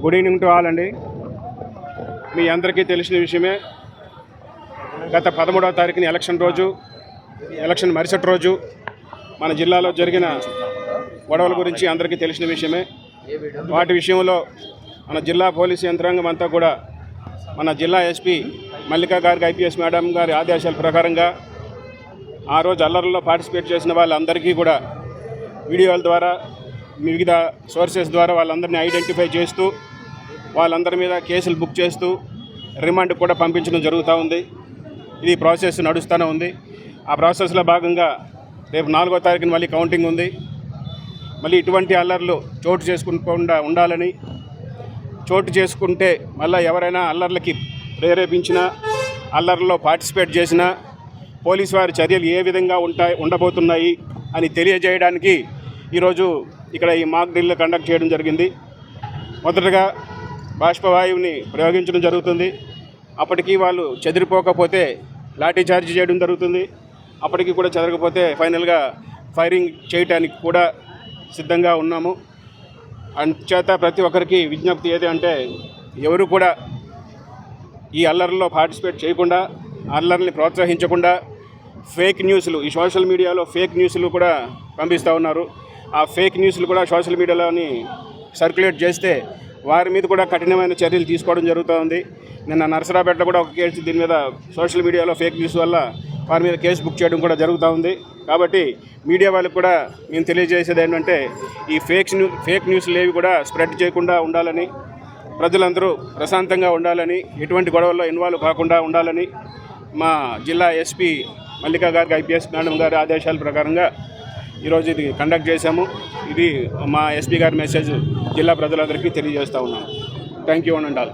Good evening to all అండి. మీ అందరికీ తెలిసిన విషయమే, గత 13వ తారీఖున ఎలక్షన్ మరుసటి రోజు మన జిల్లాలో జరిగిన గొడవల గురించి అందరికీ తెలిసిన విషయమే. వాటి విషయంలో మన జిల్లా పోలీసు యంత్రాంగం అంతా కూడా మన జిల్లా ఎస్పీ మల్లికా గారికి ఐపీఎస్ మేడం గారి ఆదేశాల ప్రకారంగా ఆ రోజు అల్లర్లలో పార్టిసిపేట్ చేసిన వాళ్ళందరికీ కూడా వీడియోల ద్వారా వివిధ సోర్సెస్ ద్వారా వాళ్ళందరినీ ఐడెంటిఫై చేస్తూ వాళ్ళందరి మీద కేసులు బుక్ చేస్తూ రిమాండ్ కూడా పంపించడం జరుగుతూ ఉంది. ఇది ప్రాసెస్ నడుస్తూనే ఉంది. ఆ ప్రాసెస్లో భాగంగా రేపు 4వ తారీఖున మళ్ళీ కౌంటింగ్ ఉంది. మళ్ళీ ఇటువంటి అల్లర్లు చోటు చేసుకోకుండా ఉండాలని, చోటు చేసుకుంటే మళ్ళీ ఎవరైనా అల్లర్లకి ప్రేరేపించినా, అల్లర్లలో పార్టిసిపేట్ చేసినా పోలీసు వారి చర్యలు ఏ విధంగా ఉండబోతున్నాయి అని తెలియజేయడానికి ఈరోజు ఇక్కడ ఈ మాక్ డ్రిల్ కండక్ట్ చేయడం జరిగింది. మొదటగా బాష్పవాయువుని ప్రయోగించడం జరుగుతుంది. అప్పటికి వాళ్ళు చెదిరిపోకపోతే లాఠీ చార్జ్ చేయడం జరుగుతుంది. అప్పటికి కూడా చెదరకపోతే ఫైనల్గా ఫైరింగ్ చేయడానికి కూడా సిద్ధంగా ఉన్నాము. అంచేత ప్రతి ఒక్కరికి విజ్ఞప్తి ఏది అంటే, ఎవరు కూడా ఈ అల్లర్లలో పార్టిసిపేట్ చేయకుండా, అల్లర్ని ప్రోత్సహించకుండా ఫేక్ న్యూస్లు, ఈ సోషల్ మీడియాలో ఫేక్ న్యూస్లు కూడా పంపిస్తూ ఉన్నారు. ఆ ఫేక్ న్యూస్లు కూడా సోషల్ మీడియాలోని సర్క్యులేట్ చేస్తే వారి మీద కూడా కఠినమైన చర్యలు తీసుకోవడం జరుగుతూ ఉంది. నిన్న నరసరాపేటలో కూడా ఒక కేసు దీని మీద సోషల్ మీడియాలో ఫేక్ న్యూస్ వల్ల వారి మీద కేసు బుక్ చేయడం కూడా జరుగుతూ ఉంది. కాబట్టి మీడియా వాళ్ళకి కూడా మేము తెలియజేసేది ఏంటంటే, ఈ ఫేక్ న్యూస్లు ఏవి కూడా స్ప్రెడ్ చేయకుండా ఉండాలని, ప్రజలందరూ ప్రశాంతంగా ఉండాలని, ఎటువంటి గొడవల్లో ఇన్వాల్వ్ కాకుండా ఉండాలని మా జిల్లా ఎస్పీ మల్లికా గారికి ఐపీఎస్ మేడం గారి ఆదేశాల ప్రకారంగా ఈరోజు ఇది కండక్ట్ చేశాము. ఇది మా ఎస్పీ గారి మెసేజ్ జిల్లా ప్రజలందరికీ తెలియజేస్తూ ఉన్నాము. Thank you and all.